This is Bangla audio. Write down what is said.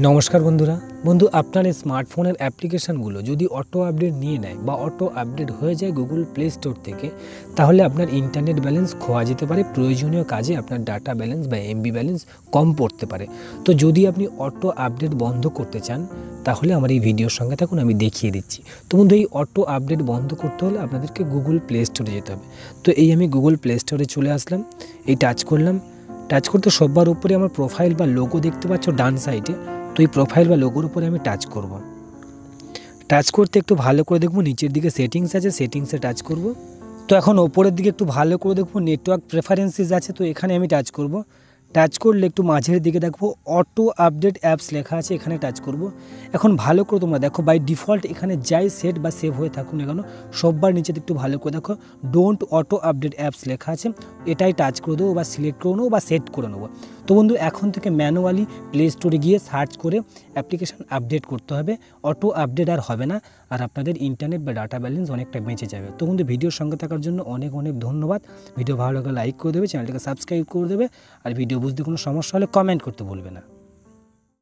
নমস্কার বন্ধু আপনার স্মার্টফোনের অ্যাপ্লিকেশানগুলো যদি অটো আপডেট নিয়ে নেয় বা অটো আপডেট হয়ে যায় গুগল প্লে স্টোর থেকে, তাহলে আপনার ইন্টারনেট ব্যালেন্স খোয়া যেতে পারে। প্রয়োজনীয় কাজে আপনার ডাটা ব্যালেন্স বা এমবি ব্যালেন্স কম পড়তে পারে। তো যদি আপনি অটো আপডেট বন্ধ করতে চান, তাহলে আমার এই ভিডিওর সঙ্গে থাকুন, আমি দেখিয়ে দিচ্ছি। তো বন্ধু, এই অটো আপডেট বন্ধ করতে হলে আপনাদেরকে গুগল প্লে স্টোরে যেতে হবে। তো এই আমি গুগল প্লে স্টোরে চলে আসলাম, এই টাচ করলাম। টাচ করতে সবার উপরে আমার প্রোফাইল বা লোগো দেখতে পাচ্ছ ডান সাইডে। তো এই প্রোফাইল বা লোগোর উপরে আমি টাচ করব। টাচ করতে একটু ভালো করে দেখব, নিচের দিকে সেটিংস আছে, সেটিংসে টাচ করব। তো এখন ওপরের দিকে একটু ভালো করে দেখব, নেটওয়ার্ক প্রেফারেন্সেস আছে, তো এখানে আমি টাচ করব। টাচ করলে একটু মাঝের দিকে দেখব অটো আপডেট অ্যাপস লেখা আছে, এখানে টাচ করব। এখন ভালো করে তোমরা দেখো, বাই ডিফল্ট এখানে যাই সেট বা সেভ হয়ে থাকুন না কেন, সববার নিচে একটু ভালো করে দেখো ডোন্ট অটো আপডেট অ্যাপস লেখা আছে, এটাই টাচ করে দেবো বা সিলেক্ট করে নেবো বা সেট করে নেবো। তো বন্ধু, এখন থেকে ম্যানুয়ালি প্লে স্টোরে গিয়ে সার্চ করে অ্যাপ্লিকেশান আপডেট করতে হবে। অটো আপডেট আর হবে না, আর আপনাদের ইন্টারনেট বা ডাটা ব্যালেন্স অনেকটা বেঁচে যাবে। তো বন্ধু, ভিডিওর সঙ্গে থাকার জন্য অনেক ধন্যবাদ। ভিডিও ভালো লাগলে লাইক করে দেবে, চ্যানেলটাকে সাবস্ক্রাইব করে দেবে, আর ভিডিও বুঝতে কোনো সমস্যা হলে কমেন্ট করতে ভুলবে না।